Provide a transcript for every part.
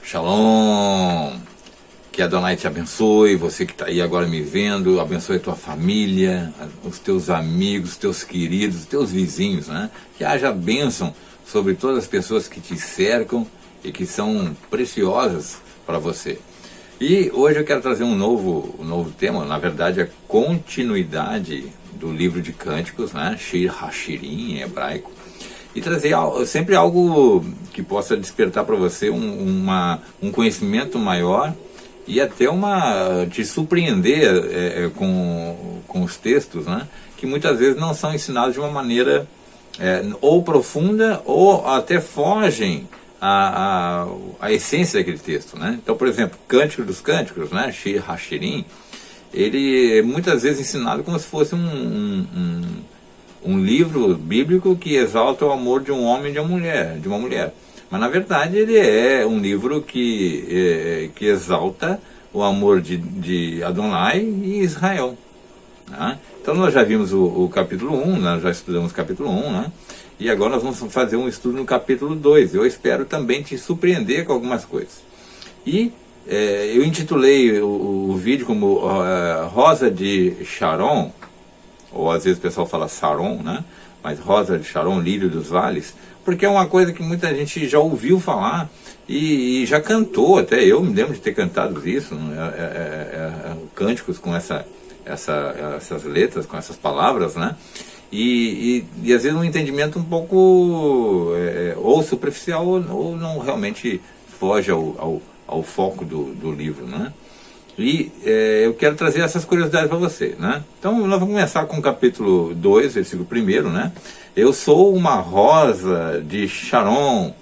Shalom! Que Adonai te abençoe, você que está aí agora me vendo, abençoe a tua família, os teus amigos, os teus queridos, os teus vizinhos, né? Que haja bênção sobre todas as pessoas que te cercam e que são preciosas para você. E hoje eu quero trazer um novo tema, na verdade a continuidade do livro de Cânticos, né? Shir HaShirim em hebraico. E trazer sempre algo que possa despertar para você um conhecimento maior e até te surpreender com os textos, né? Que muitas vezes não são ensinados de uma maneira ou profunda ou até fogem à essência daquele texto, né? Então, por exemplo, Cântico dos Cânticos, né? Shir HaShirim, ele é muitas vezes ensinado como se fosse um livro bíblico que exalta o amor de um homem e de uma mulher. Mas, na verdade, ele é um livro que exalta o amor de Adonai e Israel. Né? Então, nós já vimos o capítulo 1, nós já estudamos o capítulo 1, né? E agora nós vamos fazer um estudo no capítulo 2. Eu espero também te surpreender com algumas coisas. E eu intitulei o vídeo como Rosa de Sharon, ou às vezes o pessoal fala Saron, né? Mas Rosa de Sharon, Lírio dos Vales, porque é uma coisa que muita gente já ouviu falar e já cantou, até eu me lembro de ter cantado isso, cânticos com essas letras, com essas palavras, né? E às vezes um entendimento um pouco ou superficial ou não realmente foge ao foco do livro, né? E eu quero trazer essas curiosidades para você, né? Então nós vamos começar com o capítulo 2, versículo 1, né? Eu sou uma rosa de Sharon,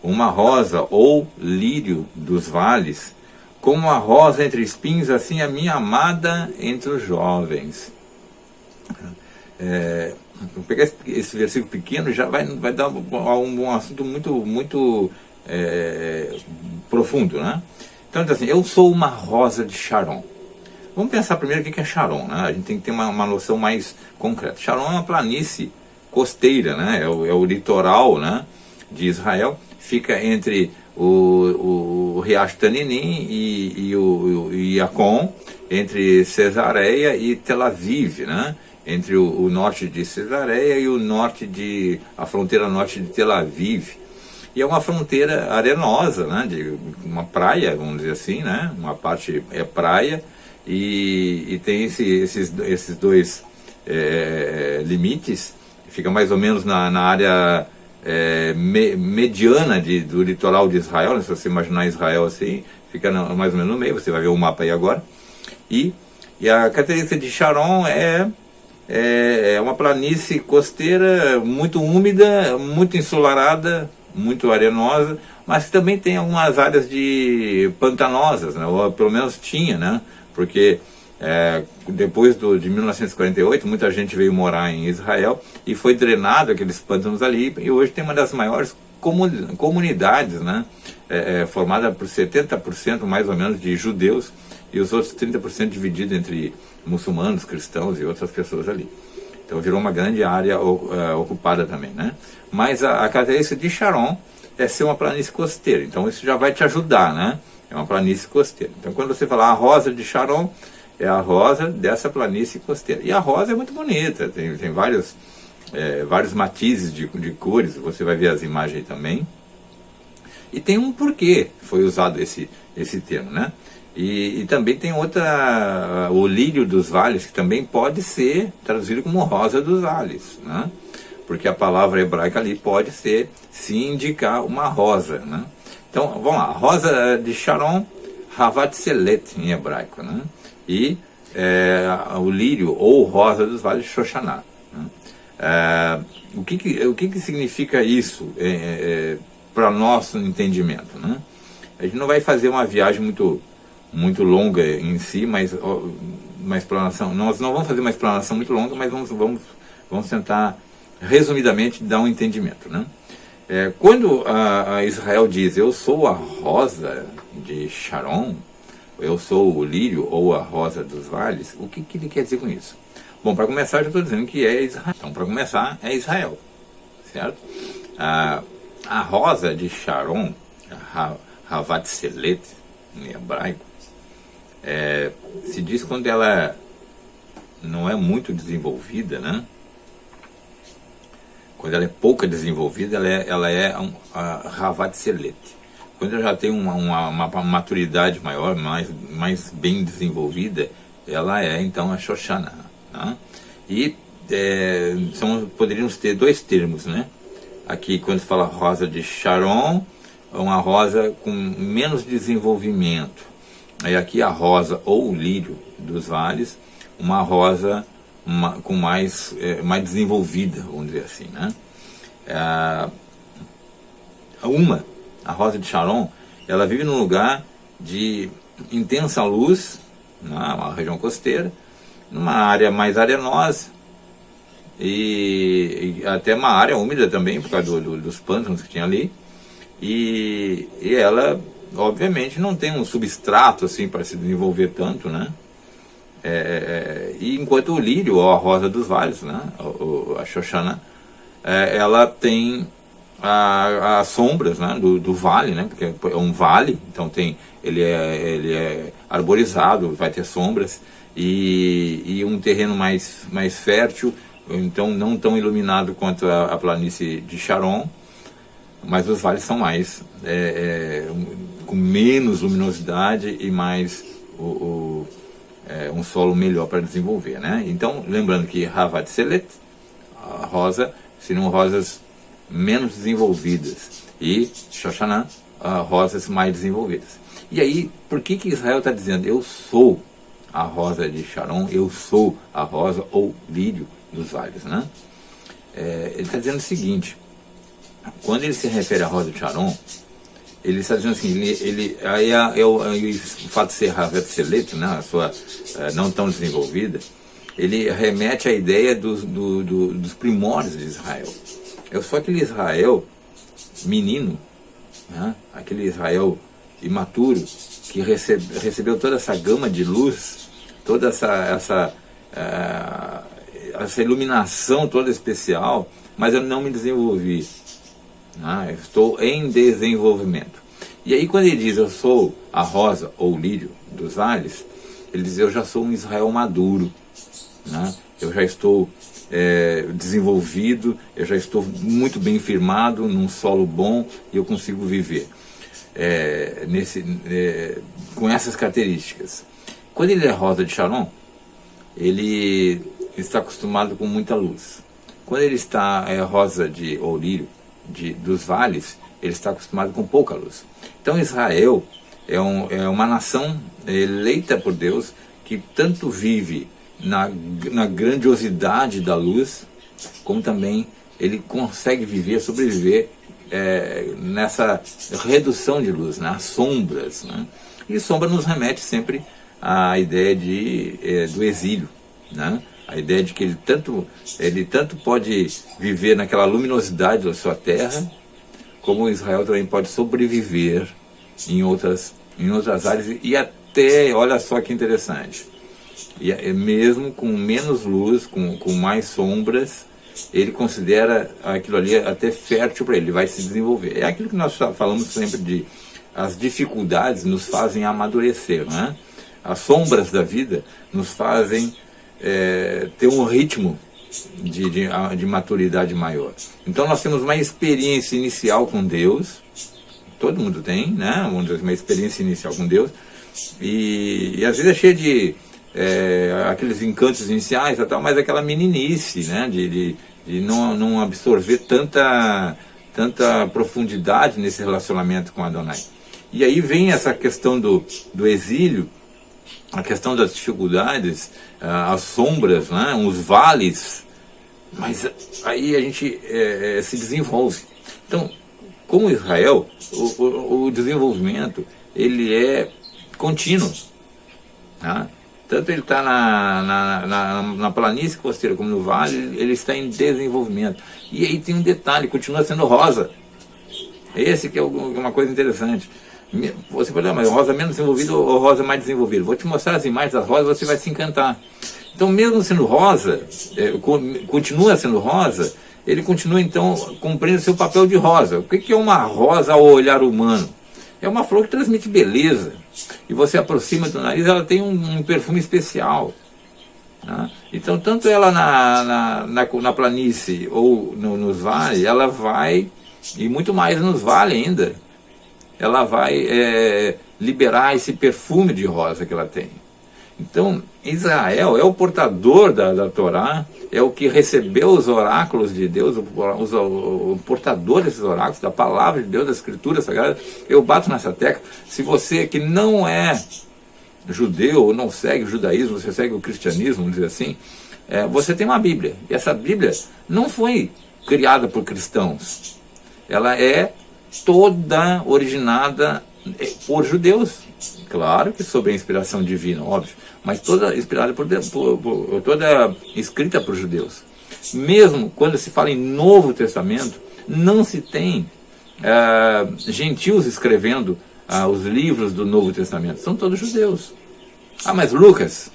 uma rosa ou lírio dos vales, como uma rosa entre espinhos, assim a minha amada entre os jovens. Vou pegar esse versículo pequeno, já vai dar um assunto muito profundo, né? Então, assim, eu sou uma rosa de Sharon. Vamos pensar primeiro o que é Sharon, né? A gente tem que ter uma noção mais concreta. Sharon é uma planície costeira, né? É o litoral, né, de Israel. Fica entre o Riacho Taninim e o Yacon, entre Cesareia e Tel Aviv, né? Entre o norte de Cesareia e a fronteira norte de Tel Aviv. E é uma fronteira arenosa, né, de uma praia, vamos dizer assim, né, uma parte é praia e tem esses dois limites, fica mais ou menos na área mediana do litoral de Israel, né, se você imaginar Israel assim, fica mais ou menos no meio, você vai ver o mapa aí agora. E a característica de Sharon é uma planície costeira muito úmida, muito ensolarada, muito arenosa, mas que também tem algumas áreas pantanosas, né? Ou pelo menos tinha, né? Porque depois de 1948 muita gente veio morar em Israel e foi drenado aqueles pântanos ali, e hoje tem uma das maiores comunidades, né? Formada por 70% mais ou menos de judeus e os outros 30% dividido entre muçulmanos, cristãos e outras pessoas ali. Então virou uma grande área ocupada também, né? Mas a característica de Sharon é ser uma planície costeira. Então isso já vai te ajudar, né? É uma planície costeira. Então quando você falar a rosa de Sharon, é a rosa dessa planície costeira. E a rosa é muito bonita, tem vários matizes de cores, você vai ver as imagens aí também. E tem um porquê foi usado esse termo, né? E também tem o lírio dos vales, que também pode ser traduzido como rosa dos vales, né? Porque a palavra hebraica ali pode se indicar uma rosa, né? Então, vamos lá, rosa de Sharon, Havat Selet em hebraico, né? E o lírio ou rosa dos vales, Shoshaná, né? O que significa isso para nosso entendimento, né? A gente não vai fazer uma viagem muito longa em si, mas uma explanação, nós não vamos fazer uma explanação muito longa, mas vamos tentar resumidamente dar um entendimento, né? Quando a Israel diz eu sou a rosa de Sharon, eu sou o lírio ou a rosa dos vales, o que ele quer dizer com isso? Bom, para começar, eu estou dizendo que é Israel. Então, para começar, é Israel, certo? A rosa de Sharon, Havat Selet, em hebraico, se diz quando ela não é muito desenvolvida, né? Quando ela é pouca desenvolvida, ela é a Havat Selet. Quando ela já tem uma maturidade maior, mais bem desenvolvida, ela é então a Shoshana, né? E poderíamos ter dois termos, né? Aqui, quando fala rosa de Sharon, uma rosa com menos desenvolvimento. Aí aqui a rosa ou o lírio dos vales, uma rosa com mais desenvolvida, vamos dizer assim, né? A rosa de Sharon, ela vive num lugar de intensa luz, uma região costeira, numa área mais arenosa, e até uma área úmida também, por causa dos pântanos que tinha ali, e ela, obviamente, não tem um substrato assim para se desenvolver tanto, né? E enquanto o lírio, ou a rosa dos vales, né? A Shoshana, ela tem as sombras, né? do vale, né? Porque é um vale, então ele é arborizado, vai ter sombras, e um terreno mais fértil, então não tão iluminado quanto a planície de Sharon, mas os vales são mais com menos luminosidade e mais um solo melhor para desenvolver, né? Então, lembrando que Havat Selet, a rosa, seriam rosas menos desenvolvidas, e Shoshana, rosas mais desenvolvidas. E aí, por que Israel está dizendo, eu sou a rosa de Sharon, eu sou a rosa ou lírio dos vales, né? Ele está dizendo o seguinte: quando ele se refere à rosa de Sharon, ele está dizendo assim, o fato de ser Havat Selet, né, a sua não tão desenvolvida, ele remete à ideia dos primórdios de Israel. Eu sou aquele Israel menino, né, aquele Israel imaturo, que recebeu toda essa gama de luz, toda essa iluminação toda especial, mas eu não me desenvolvi. Eu estou em desenvolvimento. E aí quando ele diz eu sou a rosa ou o lírio dos vales, ele diz eu já sou um Israel maduro, né? Eu já estou desenvolvido, eu já estou muito bem firmado num solo bom e eu consigo viver com essas características. Quando ele é rosa de Sharon, ele está acostumado com muita luz. Quando ele está rosa ou lírio dos vales, ele está acostumado com pouca luz. Então Israel é uma nação eleita por Deus, que tanto vive na grandiosidade da luz, como também ele consegue sobreviver nessa redução de luz, nas sombras, né? E sombra nos remete sempre à ideia do exílio, né? A ideia de que ele tanto pode viver naquela luminosidade da sua terra, como Israel também pode sobreviver em outras áreas, e até, olha só que interessante, mesmo com menos luz, com mais sombras, ele considera aquilo ali até fértil para ele vai se desenvolver. É aquilo que nós falamos sempre as dificuldades nos fazem amadurecer, né? As sombras da vida nos fazem ter um ritmo de maturidade maior. Então nós temos uma experiência inicial com Deus, todo mundo tem, né? Vamos dizer, uma experiência inicial com Deus, e às vezes é cheia de aqueles encantos iniciais, mas aquela meninice, né? De não absorver tanta profundidade nesse relacionamento com Adonai. E aí vem essa questão do exílio, a questão das dificuldades, as sombras, né, os vales, mas aí a gente se desenvolve. Então, como Israel, o desenvolvimento ele é contínuo, né? Tanto ele está na planície costeira como no vale, ele está em desenvolvimento. E aí tem um detalhe, continua sendo rosa. Esse que é uma coisa interessante. Você pode dizer, mas rosa menos desenvolvida ou rosa mais desenvolvida? Vou te mostrar as imagens das rosas, você vai se encantar. Então, mesmo sendo rosa, continua sendo rosa, ele continua então cumprindo seu papel de rosa. O que é uma rosa ao olhar humano? é uma flor que transmite beleza. E você aproxima do nariz, ela tem um perfume especial. Né? Então, tanto ela na planície ou nos vales, ela vai, e muito mais nos vales ainda, ela vai liberar esse perfume de rosa que ela tem. Então, Israel é o portador da Torá, é o que recebeu os oráculos de Deus, o portador desses oráculos, da palavra de Deus, da Escritura Sagrada. Eu bato nessa tecla. Se você que não é judeu, ou não segue o judaísmo, você segue o cristianismo, vamos dizer assim, você tem uma Bíblia. E essa Bíblia não foi criada por cristãos. Ela é toda originada por judeus. Claro que sob a inspiração divina, óbvio, mas toda inspirada toda escrita por judeus. Mesmo quando se fala em Novo Testamento, não se tem gentios escrevendo os livros do Novo Testamento, são todos judeus. Mas Lucas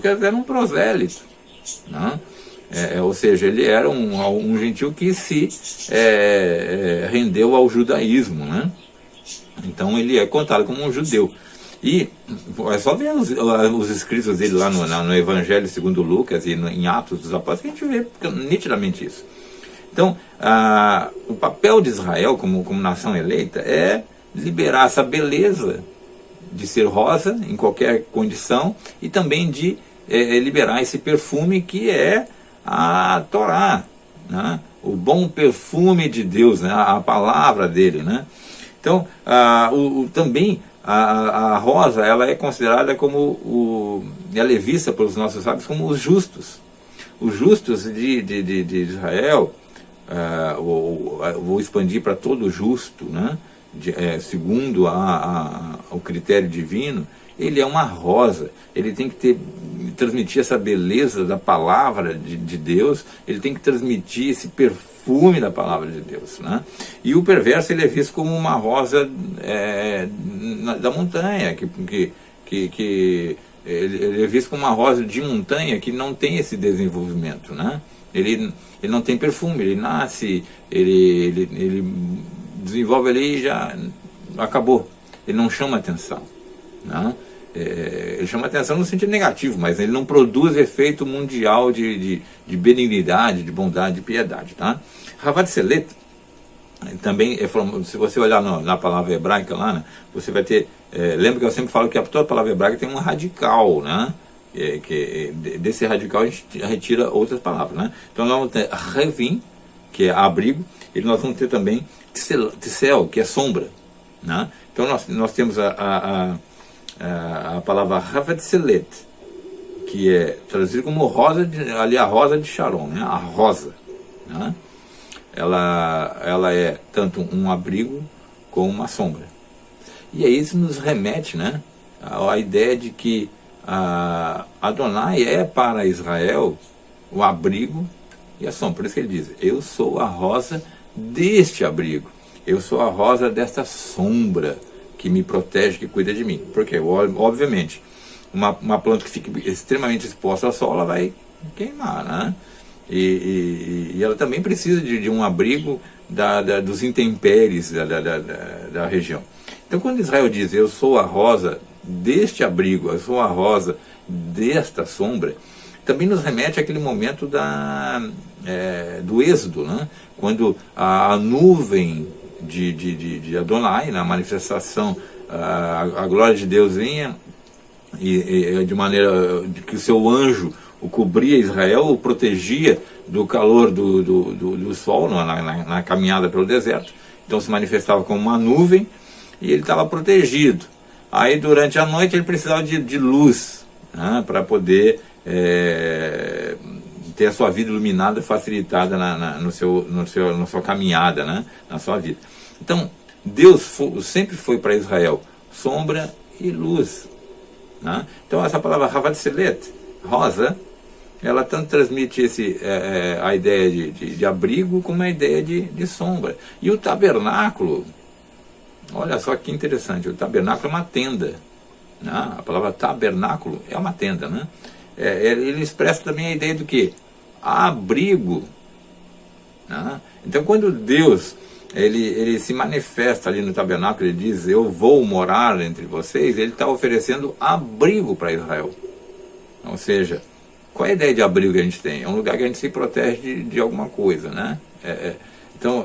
era um prosélito, né? Ou seja, ele era um gentil que se rendeu ao judaísmo, né? Então ele é contado como um judeu. E é só ver os escritos dele lá no Evangelho segundo Lucas e em Atos dos Apóstolos, que a gente vê nitidamente isso. Então, o papel de Israel como nação eleita é liberar essa beleza de ser rosa em qualquer condição e também de liberar esse perfume que é a Torá, né? O bom perfume de Deus, né? A palavra dele, né? Então, também a rosa, ela é considerada como ela é vista pelos nossos sábios como os justos de Israel. Vou expandir para todo justo, né? Segundo o critério divino, ele é uma rosa, ele tem que transmitir essa beleza da palavra de Deus, ele tem que transmitir esse perfume da palavra de Deus, né? E o perverso, ele é visto como uma rosa da montanha, que ele é visto como uma rosa de montanha que não tem esse desenvolvimento, né? Ele não tem perfume, ele nasce, ele desenvolve ali e já acabou, ele não chama atenção, né? Ele chama atenção no sentido negativo, mas ele não produz efeito mundial de benignidade, de bondade, de piedade, tá? Havatzelet também, se você olhar na palavra hebraica lá, né, você vai ter, lembra que eu sempre falo que toda palavra hebraica tem um radical, né? Desse radical a gente retira outras palavras, né? Então nós vamos ter revim, que é abrigo, e nós vamos ter também tsel, que é sombra, né? Então nós temos a palavra Havatzelet, que é traduzida como rosa, ali a rosa de Sharon, né? A rosa, né? Ela é tanto um abrigo como uma sombra. E aí isso nos remete, né, à ideia de que Adonai é para Israel o abrigo e a sombra. Por isso que ele diz: eu sou a rosa deste abrigo, eu sou a rosa desta sombra que me protege, que cuida de mim. Porque, obviamente, uma planta que fica extremamente exposta ao sol, ela vai queimar, né? E ela também precisa de um abrigo dos intempéries da região. Então, quando Israel diz: eu sou a rosa deste abrigo, eu sou a rosa desta sombra, também nos remete àquele momento do êxodo, né? Quando a nuvem de Adonai, na manifestação, a glória de Deus vinha, e de maneira que o seu anjo o cobria Israel, o protegia do calor do sol na caminhada pelo deserto. Então se manifestava como uma nuvem e ele estava protegido. Aí durante a noite ele precisava de luz, né, para poder ter a sua vida iluminada, facilitada na sua caminhada, né, na sua vida. Então Deus sempre foi para Israel sombra e luz, né? Então essa palavra Havatzelet, rosa, ela tanto transmite a ideia de abrigo como a ideia de sombra. E o tabernáculo, olha só que interessante, o tabernáculo é uma tenda, né? A palavra tabernáculo é uma tenda, né? Ele expressa também a ideia do que? Abrigo, né? Então quando Deus ele se manifesta ali no tabernáculo, ele diz, eu vou morar entre vocês, ele está oferecendo abrigo para Israel. Ou seja, qual é a ideia de abrigo que a gente tem? É um lugar que a gente se protege de alguma coisa, né? Então,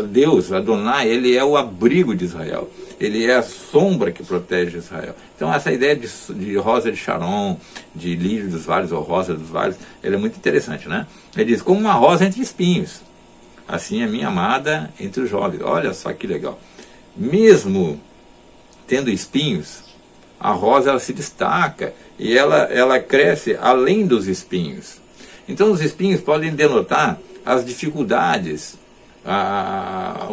Deus, Adonai, ele é o abrigo de Israel. Ele é a sombra que protege Israel. Então, essa ideia de rosa de Sharon, de lírio dos vales, ou rosa dos vales, ela é muito interessante, né? Ele diz, como uma rosa entre espinhos, assim é minha amada entre os jovens. Olha só que legal. Mesmo tendo espinhos, a rosa ela se destaca e ela cresce além dos espinhos. Então, os espinhos podem denotar as dificuldades,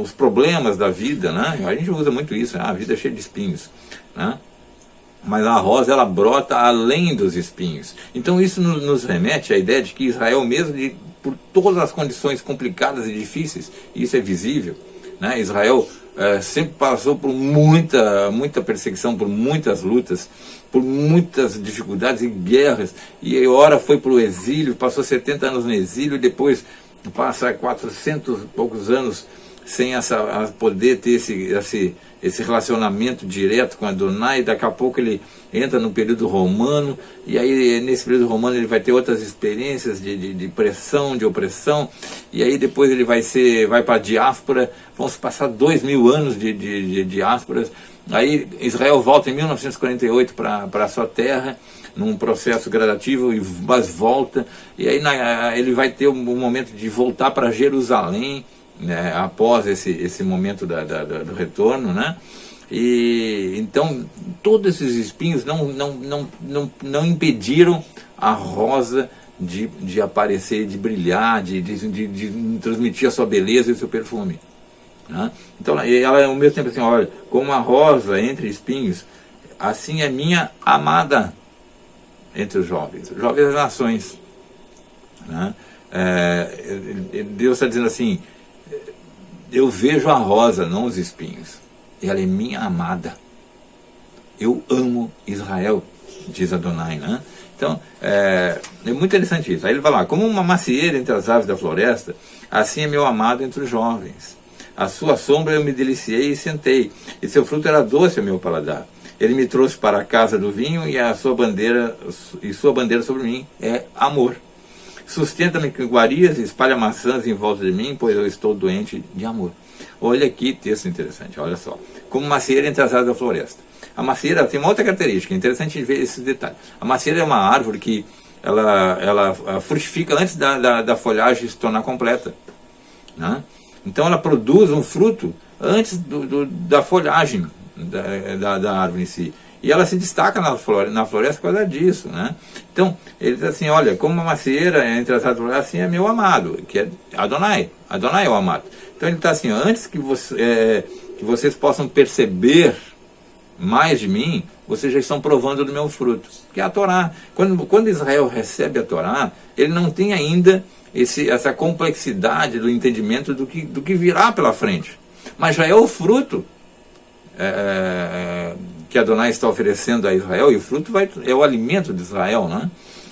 os problemas da vida, né? A gente usa muito isso, né? A vida é cheia de espinhos, né? Mas a rosa ela brota além dos espinhos. Então isso nos remete à ideia de que Israel, mesmo por todas as condições complicadas e difíceis, isso é visível, né? Israel sempre passou por muita perseguição, por muitas lutas, por muitas dificuldades e guerras, e ora foi para o exílio, passou 70 anos no exílio, depois passa 400 e poucos anos sem poder ter esse relacionamento direto com Adonai. Daqui a pouco ele entra no período romano, e aí nesse período romano ele vai ter outras experiências de pressão, de opressão, e aí depois ele vai para a diáspora, vão se passar 2000 anos de diásporas. Aí Israel volta em 1948 para a sua terra, num processo gradativo, mas volta, e aí ele vai ter um momento de voltar para Jerusalém, né, após esse momento do retorno, né? E então todos esses espinhos não impediram a rosa de aparecer, de brilhar, de transmitir a sua beleza e o seu perfume, né? Então ela ao mesmo tempo assim, olha, como a rosa entre espinhos, assim é minha amada entre os jovens das nações, né? Deus está dizendo assim, eu vejo a rosa, não os espinhos. Ela é minha amada. Eu amo Israel, diz Adonai, né? Então, é muito interessante isso. Aí ele vai lá, como uma macieira entre as aves da floresta, assim é meu amado entre os jovens. A sua sombra eu me deliciei e sentei, e seu fruto era doce ao meu paladar. Ele me trouxe para a casa do vinho, e sua bandeira sobre mim é amor. Sustenta-me com iguarias e espalha maçãs em volta de mim, pois eu estou doente de amor. Olha aqui, texto interessante, olha só. Como macieira entre as aves da floresta. A macieira tem uma outra característica, interessante ver esse detalhe. A macieira é uma árvore que ela frutifica antes da folhagem se tornar completa, né? Então ela produz um fruto antes da folhagem da árvore em si. E ela se destaca na floresta por causa disso, né? Então, ele diz assim, olha, como uma macieira entre as árvores, assim é meu amado, que é Adonai. Adonai é o amado. Então ele está assim, antes que vocês possam perceber mais de mim, vocês já estão provando do meu fruto, que é a Torá. Quando Israel recebe a Torá, ele não tem ainda essa complexidade do entendimento do que virá pela frente. Mas já é o fruto que Adonai está oferecendo a Israel, e o fruto é o alimento de Israel, né?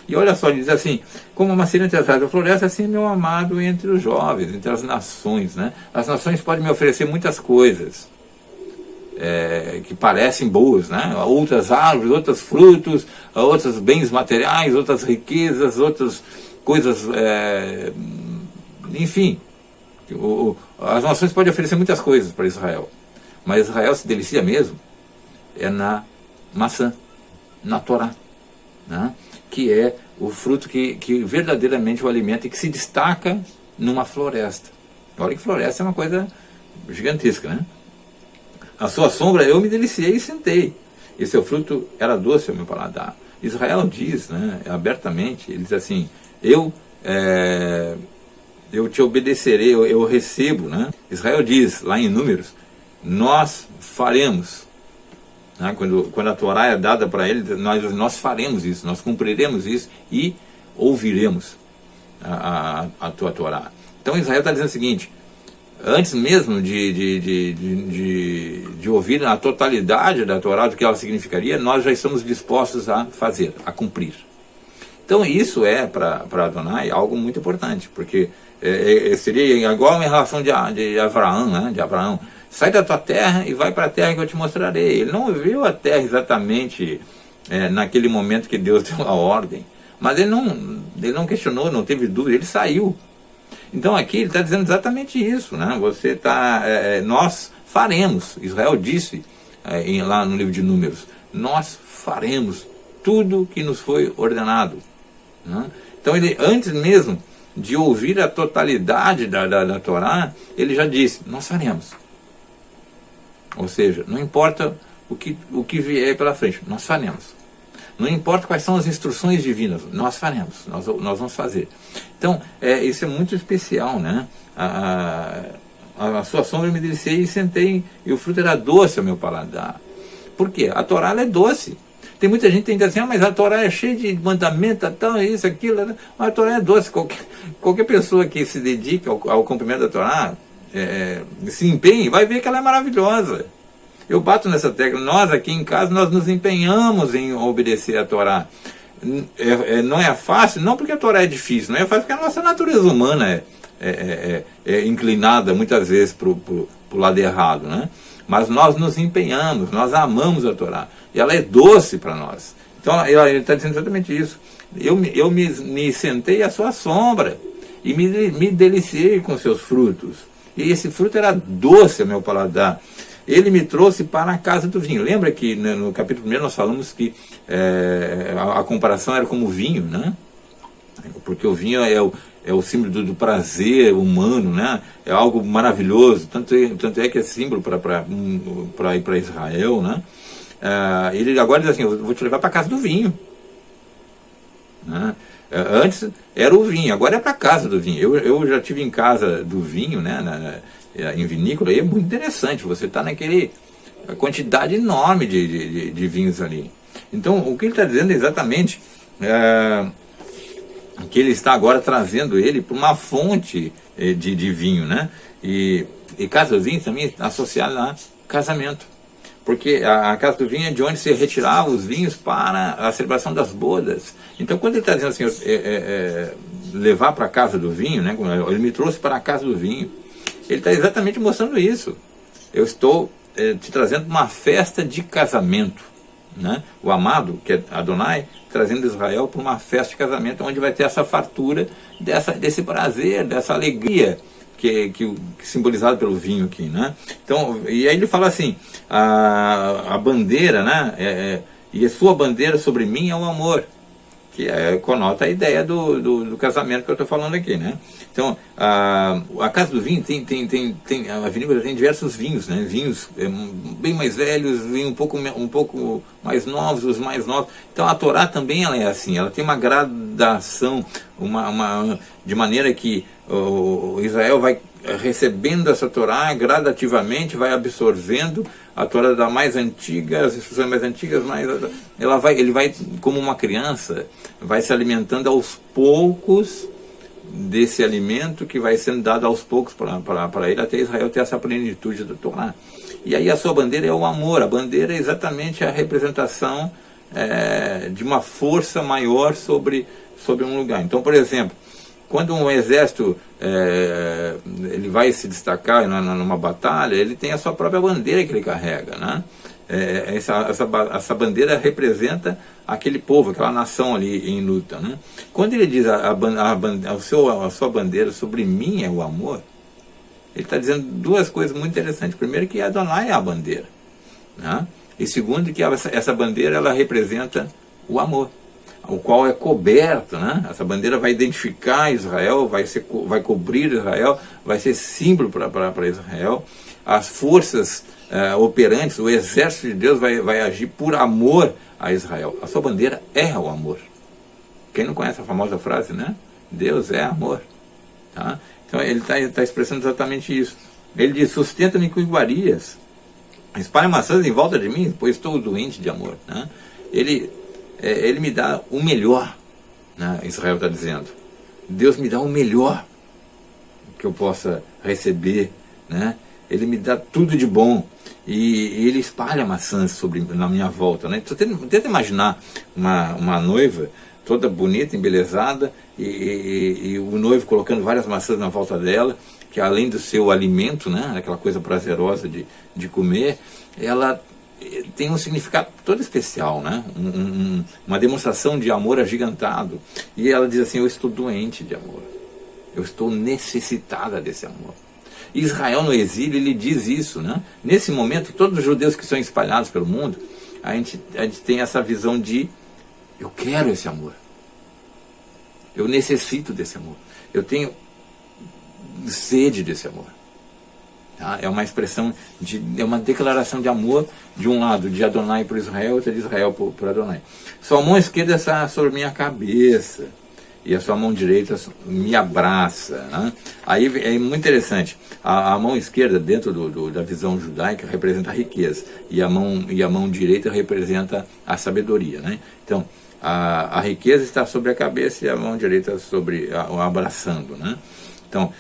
E olha só, ele diz assim, como uma macieira entre as árvores da floresta, assim é meu amado entre os jovens, entre as nações, né? As nações podem me oferecer muitas coisas que parecem boas, né? Outras árvores, outros frutos, outros bens materiais, outras riquezas, outras coisas, enfim, as nações podem oferecer muitas coisas para Israel, mas Israel se delicia mesmo na maçã, na Torá, né? Que é o fruto que verdadeiramente o alimenta e que se destaca numa floresta. Olha que floresta é uma coisa gigantesca, né? A sua sombra eu me deliciei e sentei, e seu fruto era doce ao meu paladar. Israel diz, né, abertamente, ele diz assim, eu te obedecerei, eu recebo, né? Israel diz, lá em Números, nós faremos, né? Quando a Torá é dada para ele, nós faremos isso, nós cumpriremos isso e ouviremos a tua Torá. Então Israel está dizendo o seguinte, antes mesmo de ouvir a totalidade da Torá, do que ela significaria, nós já estamos dispostos a fazer, a cumprir. Então isso é para Adonai algo muito importante, porque seria igual em relação de Abraão, né? De Abraão. Sai da tua terra e vai para a terra que eu te mostrarei. Ele não viu a terra exatamente naquele momento que Deus deu a ordem. Mas ele não questionou, não teve dúvida, ele saiu. Então aqui ele está dizendo exatamente isso, né? Nós faremos, Israel disse lá no livro de Números, nós faremos tudo que nos foi ordenado, né? Então ele, antes mesmo de ouvir a totalidade da Torá, ele já disse, nós faremos. Ou seja, não importa o que vier pela frente, nós faremos. Não importa quais são as instruções divinas, nós faremos, nós vamos fazer. Então, isso é muito especial, né? A sua sombra me delicei e sentei, e o fruto era doce ao meu paladar. Por quê? A Torá ela é doce. Tem muita gente que tenta dizer, mas a Torá é cheia de mandamentos, tal, isso, aquilo, né? Mas a Torá é doce. Qualquer pessoa que se dedique ao cumprimento da Torá, se empenhe, vai ver que ela é maravilhosa. Eu bato nessa tecla, nós aqui em casa, nós nos empenhamos em obedecer a Torá. Não é fácil, não porque a Torá é difícil, não é fácil porque a nossa natureza humana é inclinada muitas vezes para o lado errado, né? Mas nós nos empenhamos, nós amamos a Torá, e ela é doce para nós. Então ele está dizendo exatamente isso. Eu me sentei à sua sombra, e me deliciei com seus frutos, e esse fruto era doce ao meu paladar. Ele me trouxe para a casa do vinho. Lembra que no capítulo 1 nós falamos que a comparação era como o vinho, né? Porque o vinho é o símbolo do prazer humano, né? É algo maravilhoso. Tanto é que é símbolo para ir para Israel, né? Ele agora diz assim, eu vou te levar para a casa do vinho, né? Antes era o vinho, agora é para a casa do vinho. Eu já tive em casa do vinho, né? Em vinícola, e é muito interessante, você está naquele quantidade enorme de vinhos ali. Então, o que ele está dizendo é exatamente que ele está agora trazendo ele para uma fonte de vinho, né? E casa do vinho também associada a casamento, porque a casa do vinho é de onde se retirava os vinhos para a celebração das bodas. Então, quando ele está dizendo assim, levar para a casa do vinho, né? Ele me trouxe para a casa do vinho, ele está exatamente mostrando isso. Eu estou te trazendo uma festa de casamento, né? O amado, que é Adonai, trazendo Israel para uma festa de casamento, onde vai ter essa fartura desse prazer, dessa alegria que simbolizado pelo vinho aqui, né? Então, e aí ele fala assim, a bandeira, né? E a sua bandeira sobre mim é o amor, que conota a ideia do casamento que eu estou falando aqui, né? Então, a casa do vinho a vinícola tem diversos vinhos, né? Vinhos bem mais velhos, vinhos um pouco mais novos, os mais novos. Então, a Torá também ela é assim, ela tem uma gradação, de maneira que o Israel vai recebendo essa Torá gradativamente, vai absorvendo a Torá da mais antiga, as instruções mais antigas, ele vai, como uma criança, vai se alimentando aos poucos desse alimento que vai sendo dado aos poucos para ele, até Israel ter essa plenitude da Torá. E aí a sua bandeira é o amor. A bandeira é exatamente a representação de uma força maior sobre um lugar. Então, por exemplo, quando um exército ele vai se destacar numa batalha, ele tem a sua própria bandeira que ele carrega, né? Essa bandeira representa aquele povo, aquela nação ali em luta, né? Quando ele diz a sua bandeira sobre mim é o amor, ele está dizendo duas coisas muito interessantes. Primeiro, que Adonai é a bandeira, né? E segundo, que essa bandeira ela representa o amor, o qual é coberto, né? Essa bandeira vai identificar Israel, vai cobrir Israel, vai ser símbolo para Israel. As forças operantes, o exército de Deus vai agir por amor a Israel. A sua bandeira é o amor. Quem não conhece a famosa frase, né? Deus é amor. Tá? Então ele está expressando exatamente isso. Ele diz, sustenta-me com iguarias, espalha maçãs em volta de mim, pois estou doente de amor. Né? Ele me dá o melhor, né? Israel está dizendo. Deus me dá o melhor que eu possa receber, né? Ele me dá tudo de bom, e ele espalha maçãs na minha volta, né? Então, tenta imaginar uma noiva toda bonita, embelezada, e o noivo colocando várias maçãs na volta dela, que além do seu alimento, né, aquela coisa prazerosa de comer, ela tem um significado todo especial, né? Uma demonstração de amor agigantado. E ela diz assim: eu estou doente de amor, eu estou necessitada desse amor. Israel no exílio, ele diz isso, né? Nesse momento, todos os judeus que são espalhados pelo mundo, a gente tem essa visão de: eu quero esse amor, eu necessito desse amor, eu tenho sede desse amor. Tá? É uma expressão, é uma declaração de amor, de um lado de Adonai para Israel, outra de Israel para Adonai. Sua mão esquerda está sobre minha cabeça, e a sua mão direita me abraça. Né? Aí é muito interessante, a mão esquerda, dentro da visão judaica, representa a riqueza, e a mão direita representa a sabedoria. Né? Então, a riqueza está sobre a cabeça e a mão direita sobre abraçando. Né? Então,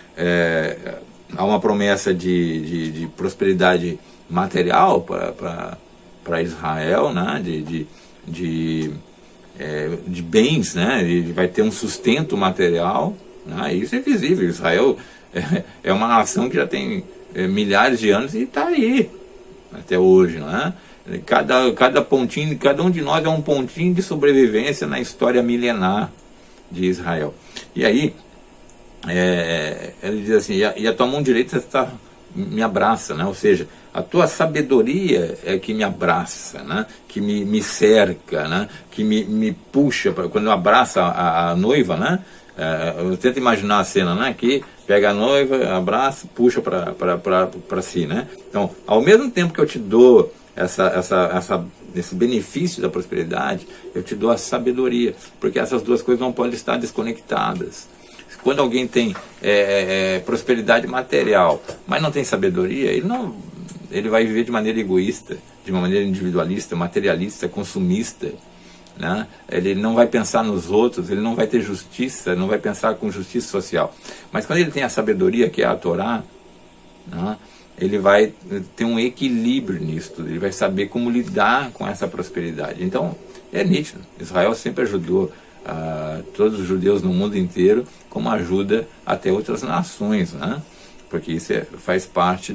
há uma promessa de prosperidade material para Israel, né? De bens, né? Ele vai ter um sustento material, né? Isso é visível. Israel é uma nação que já tem milhares de anos e está aí até hoje, né? Cada pontinho, cada um de nós é um pontinho de sobrevivência na história milenar de Israel. E aí ele diz assim: e a tua mão direita me abraça, né? Ou seja, a tua sabedoria é que me abraça, né? Que me cerca, né? Que me puxa, quando abraça a noiva, né? Eu tento imaginar a cena, né? Que pega a noiva, abraça, puxa para si, né? Então, ao mesmo tempo que eu te dou esse benefício da prosperidade, eu te dou a sabedoria, porque essas duas coisas não podem estar desconectadas. Quando alguém tem prosperidade material, mas não tem sabedoria, ele vai viver de maneira egoísta, de uma maneira individualista, materialista, consumista. Né? Ele não vai pensar nos outros, ele não vai ter justiça, não vai pensar com justiça social. Mas quando ele tem a sabedoria, que é a Torá, né? Ele vai ter um equilíbrio nisso tudo, ele vai saber como lidar com essa prosperidade. Então, é nítido, Israel sempre ajudou todos os judeus no mundo inteiro, como ajuda até outras nações, né? Porque isso faz parte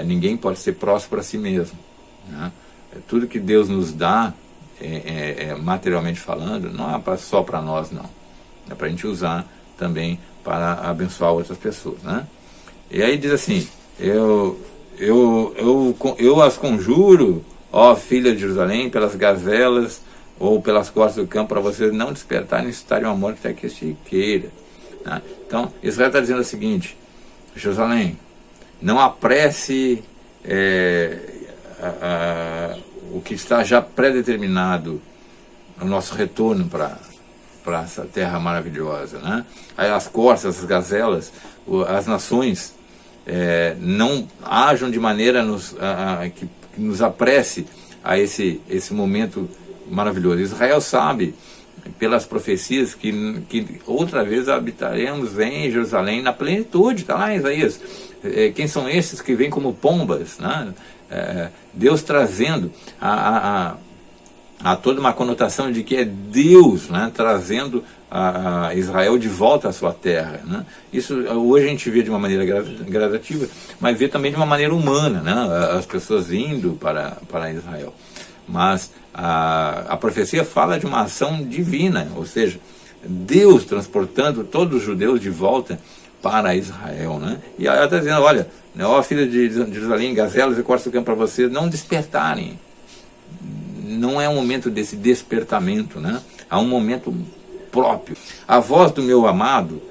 ninguém pode ser próspero a si mesmo. Né? Tudo que Deus nos dá, materialmente falando, não é só para nós, não. É para a gente usar também para abençoar outras pessoas. Né? E aí diz assim: eu as conjuro, ó filha de Jerusalém, pelas gazelas ou pelas costas do campo, para vocês não despertarem e suscitarem um amor que até que este queira. Né? Então, Israel está dizendo o seguinte: Jerusalém, não apresse o que está já pré-determinado, o nosso retorno para essa terra maravilhosa. Né? Aí as corças, as gazelas, as nações não ajam de maneira que nos apresse a esse momento maravilhoso. Israel sabe, pelas profecias, que outra vez habitaremos em Jerusalém na plenitude. Está lá em Isaías. Quem são esses que vêm como pombas? Né? Deus trazendo a toda uma conotação de que é Deus, né, trazendo a Israel de volta à sua terra. Né? Isso hoje a gente vê de uma maneira gradativa, mas vê também de uma maneira humana, né? As pessoas indo para Israel. Mas a profecia fala de uma ação divina, ou seja, Deus transportando todos os judeus de volta para Israel. Né? E ela está dizendo: olha, ó filha de Jerusalém, gazelas e corças do campo, para vocês não despertarem. Não é um momento desse despertamento, né? Há um momento próprio. A voz do meu amado,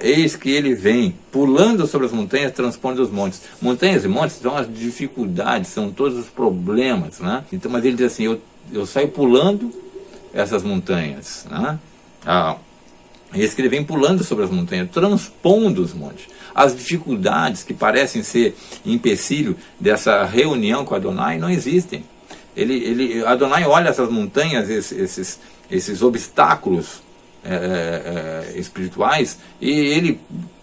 eis que ele vem, pulando sobre as montanhas, transpondo os montes. Montanhas e montes são as dificuldades, são todos os problemas, né? Então, mas ele diz assim: eu saio pulando essas montanhas, né? Eis que ele vem pulando sobre as montanhas, transpondo os montes. As dificuldades que parecem ser empecilho dessa reunião com Adonai não existem. Adonai olha essas montanhas, esses obstáculos espirituais, e ele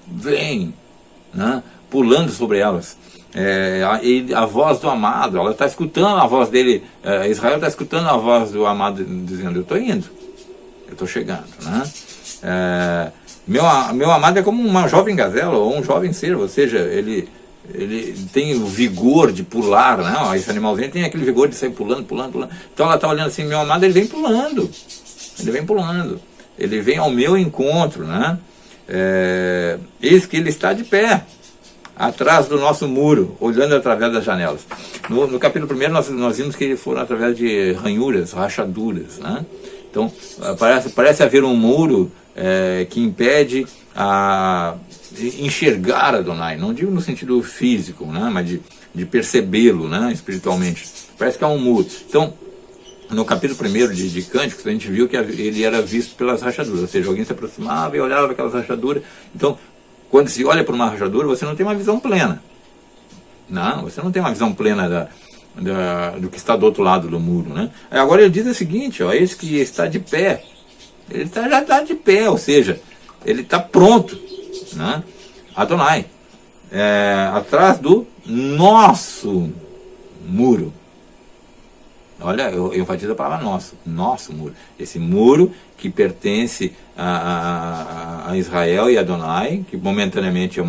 vem, né, pulando sobre elas. A voz do amado, ela está escutando a voz dele, Israel está escutando a voz do amado dizendo: eu estou indo, eu estou chegando. Né? Meu amado é como uma jovem gazela ou um jovem cervo, ou seja, ele tem o vigor de pular, né? Ó, esse animalzinho tem aquele vigor de sair pulando, pulando, pulando. Então ela está olhando assim, meu amado, ele vem pulando, ele vem ao meu encontro, né? Eis que ele está de pé, atrás do nosso muro, olhando através das janelas. No capítulo 1 nós vimos que foram através de ranhuras, rachaduras, né? Então parece haver um muro que impede a enxergar Adonai, não digo no sentido físico, né? Mas de percebê-lo, né? Espiritualmente. Parece que há um muro. Então, no capítulo 1 de Cânticos, a gente viu que ele era visto pelas rachaduras, ou seja, alguém se aproximava e olhava aquelas rachaduras. Então, quando se olha para uma rachadura, você não tem uma visão plena. Não, você não tem uma visão plena do que está do outro lado do muro, né? Agora ele diz o seguinte, ó, esse que está de pé, ele já está de pé, ou seja, ele está pronto, né? Adonai, atrás do nosso muro. Olha, eu enfatizo a palavra nosso muro. Esse muro que pertence a Israel e a Adonai, que momentaneamente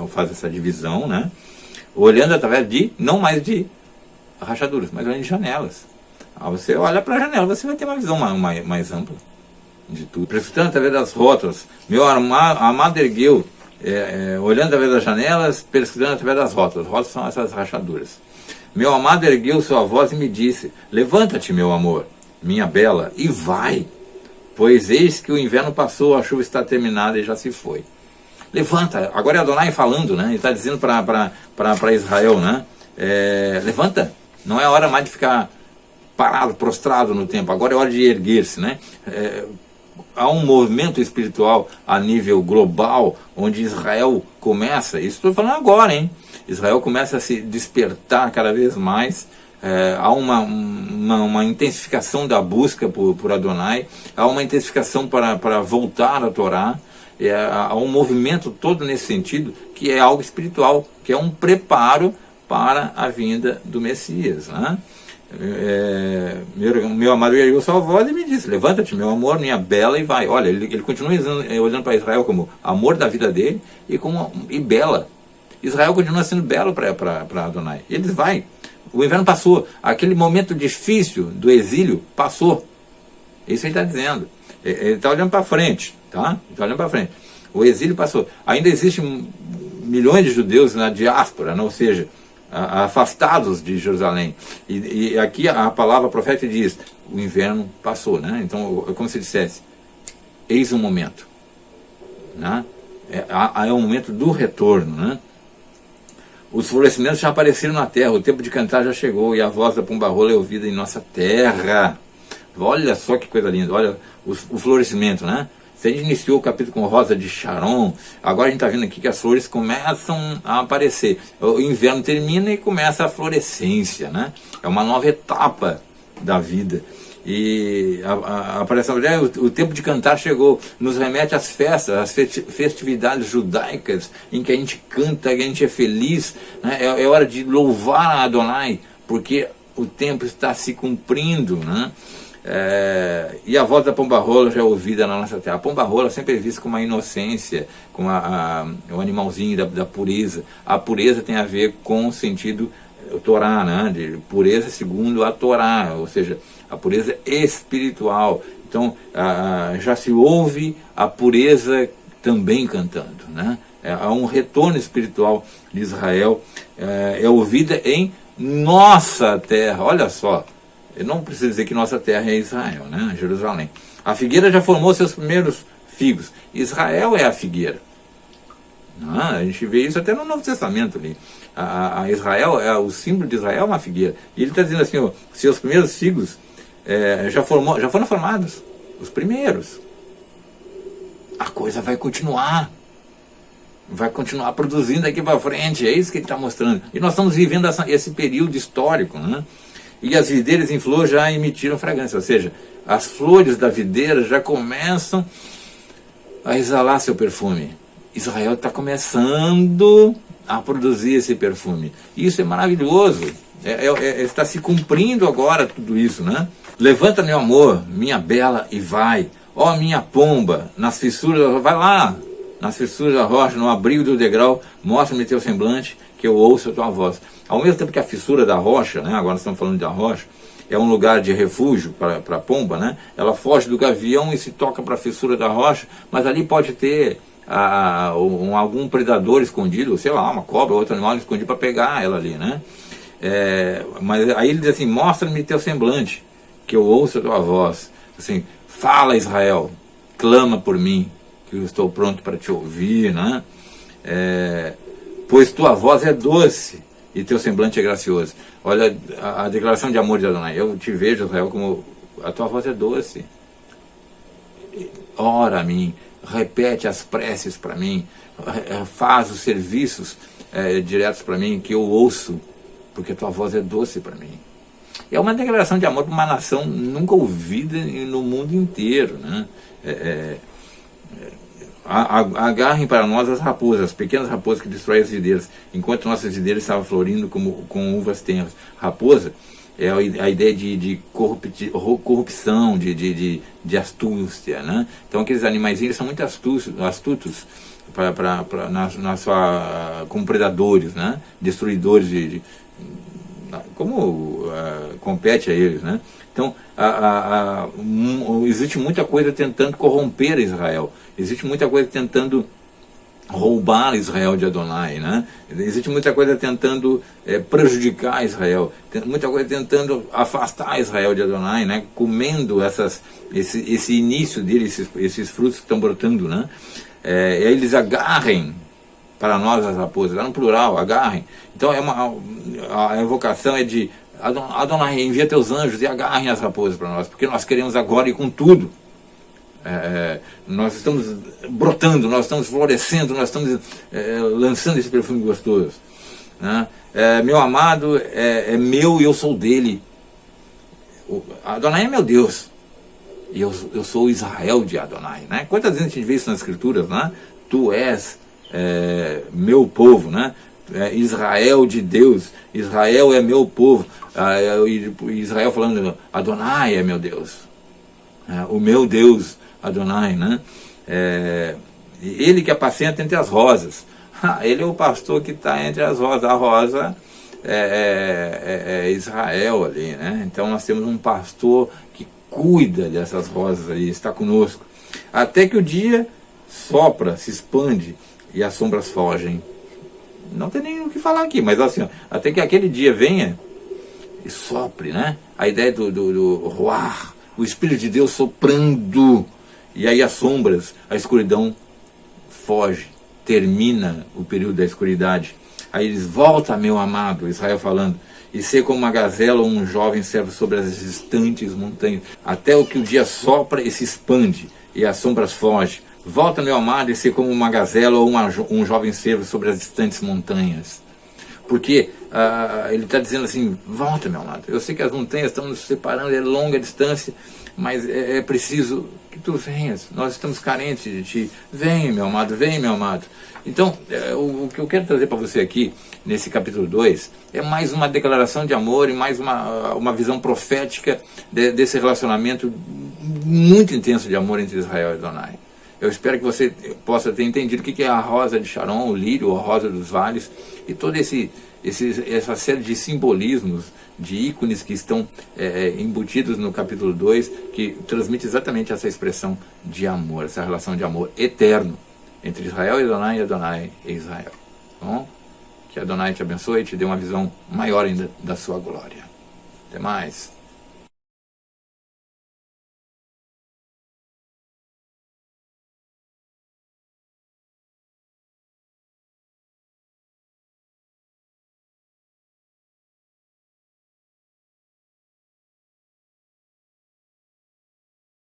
faz essa divisão, né? Olhando através não mais de rachaduras, mas olhando de janelas. Você olha para a janela, você vai ter uma visão mais ampla de tudo. Prescrutando através das rótulas, meu amado ergueu, olhando através das janelas, prescrutando através das rótulas. Rótulas são essas rachaduras. Meu amado ergueu sua voz e me disse, levanta-te, meu amor, minha bela, e vai, pois eis que o inverno passou, a chuva está terminada e já se foi. Levanta, agora é Adonai falando, né? Ele está dizendo para Israel, né? Levanta, não é hora mais de ficar parado, prostrado no tempo, agora é hora de erguer-se, né? Há um movimento espiritual a nível global, onde Israel começa, isso estou falando agora, hein? Israel começa a se despertar cada vez mais, há uma intensificação da busca por Adonai, há uma intensificação para voltar a Torá, há um movimento todo nesse sentido, que é algo espiritual, que é um preparo para a vinda do Messias, né? Meu amado ergueu sua voz e me disse, levanta-te, meu amor, minha bela, e vai. Olha, ele continua olhando para Israel como amor da vida dele e bela. Israel continua sendo belo para Adonai. Eles vai. O inverno passou. Aquele momento difícil do exílio passou. Isso ele está dizendo. Ele está olhando para frente. Tá? Ele está olhando para frente. O exílio passou. Ainda existem milhões de judeus na diáspora, ou seja, afastados de Jerusalém. E aqui a palavra profética diz, o inverno passou. Né? Então, é como se dissesse, eis um momento. Né? É um momento do retorno. Né? Os florescimentos já apareceram na terra, o tempo de cantar já chegou, e a voz da pomba-rola é ouvida em nossa terra. Olha só que coisa linda, olha o florescimento, né? Se a gente iniciou o capítulo com rosa de Sharon, agora a gente está vendo aqui que as flores começam a aparecer. O inverno termina e começa a florescência, né? É uma nova etapa da vida. E aparece o tempo de cantar chegou, nos remete às festas, às festividades judaicas, em que a gente canta, que a gente é feliz, né? É hora de louvar a Adonai, porque o tempo está se cumprindo, né? E a voz da pomba-rola já é ouvida na nossa terra. A pomba-rola sempre é vista com uma inocência, com o animalzinho da pureza. A pureza tem a ver com o sentido Torá, né? De pureza segundo a Torá, ou seja, a pureza espiritual. Então, já se ouve a pureza também cantando, né? Há um retorno espiritual de Israel, é ouvida em nossa terra. Olha só, eu não preciso dizer que nossa terra é Israel, né? Jerusalém. A figueira já formou seus primeiros figos. Israel é a figueira. A gente vê isso até no Novo Testamento ali. A Israel, o símbolo de Israel é uma figueira. E ele está dizendo assim, ó, seus primeiros figos já foram formados. Os primeiros. A coisa vai continuar. Vai continuar produzindo daqui para frente. É isso que ele está mostrando. E nós estamos vivendo esse período histórico, né? E as videiras em flor já emitiram fragrância. Ou seja, as flores da videira já começam a exalar seu perfume. Israel está começando a produzir esse perfume. Isso é maravilhoso. Está se cumprindo agora tudo isso, né? Levanta, meu amor, minha bela, e vai. Ó minha pomba, nas fissuras, vai lá, nas fissuras da rocha, no abrigo do degrau, mostra-me teu semblante, que eu ouço a tua voz. Ao mesmo tempo que a fissura da rocha, né, agora nós estamos falando da rocha, é um lugar de refúgio para a pomba, né? Ela foge do gavião e se toca para a fissura da rocha, mas ali pode ter algum predador escondido, sei lá, uma cobra, outro animal escondido para pegar ela ali, né? Mas aí ele diz assim, mostra-me teu semblante, que eu ouço a tua voz. Assim, fala Israel, clama por mim, que eu estou pronto para te ouvir, né? Pois tua voz é doce e teu semblante é gracioso. Olha a declaração de amor de Adonai. Eu te vejo, Israel, como a tua voz é doce. Ora a mim, repete as preces para mim, faz os serviços diretos para mim, que eu ouço, porque a tua voz é doce para mim. É uma declaração de amor para uma nação nunca ouvida no mundo inteiro, né? Agarrem para nós as raposas, as pequenas raposas que destroem as videiras, enquanto nossas videiras estavam florindo com uvas tenras. Raposa é a ideia de corrupção, de astúcia, né? Então aqueles animaizinhos são muito astutos como predadores, né? Destruidores como compete a eles, né? Então existe muita coisa tentando corromper Israel, existe muita coisa tentando roubar Israel de Adonai, né? Existe muita coisa tentando prejudicar Israel, muita coisa tentando afastar Israel de Adonai, né? Comendo esse início dele, esses frutos que estão brotando, né? Eles agarrem para nós as raposas, lá no plural, agarrem. Então a evocação é de Adonai, envia teus anjos e agarrem as raposas para nós, porque nós queremos agora ir com tudo. Nós estamos brotando, nós estamos florescendo, nós estamos lançando esse perfume gostoso, né? Meu amado é meu e eu sou dele. Adonai é meu Deus e eu sou o Israel de Adonai, né? Quantas vezes a gente vê isso nas escrituras, né? Tu és meu povo, né? Israel de Deus, Israel é meu povo, Israel falando, Adonai é meu Deus, o meu Deus Adonai, né? Ele que apacenta entre as rosas, ele é o pastor que está entre as rosas, a rosa é Israel ali, né? Então nós temos um pastor que cuida dessas rosas ali, está conosco, até que o dia sopra, se expande e as sombras fogem. Não tem nem o que falar aqui, mas assim, até que aquele dia venha e sopre, né? A ideia do ruar, o Espírito de Deus soprando, e aí as sombras, a escuridão foge, termina o período da escuridade. Aí eles volta, meu amado, Israel falando, e ser como uma gazela ou um jovem servo sobre as distantes montanhas, até o que o dia sopra e se expande, e as sombras fogem. Volta, meu amado, e ser como uma gazela ou um jovem cervo sobre as distantes montanhas. Porque ele está dizendo assim, volta, meu amado. Eu sei que as montanhas estão nos separando, é longa distância, mas é preciso que tu venhas. Nós estamos carentes de ti. Vem, meu amado, vem, meu amado. Então, o que eu quero trazer para você aqui, nesse capítulo 2, é mais uma declaração de amor e mais uma visão profética desse relacionamento muito intenso de amor entre Israel e Adonai. Eu espero que você possa ter entendido o que é a rosa de Sharon, o lírio, a rosa dos vales, e toda essa série de simbolismos, de ícones que estão embutidos no capítulo 2, que transmite exatamente essa expressão de amor, essa relação de amor eterno entre Israel e Adonai e Israel. Bom? Que Adonai te abençoe e te dê uma visão maior ainda da sua glória. Até mais.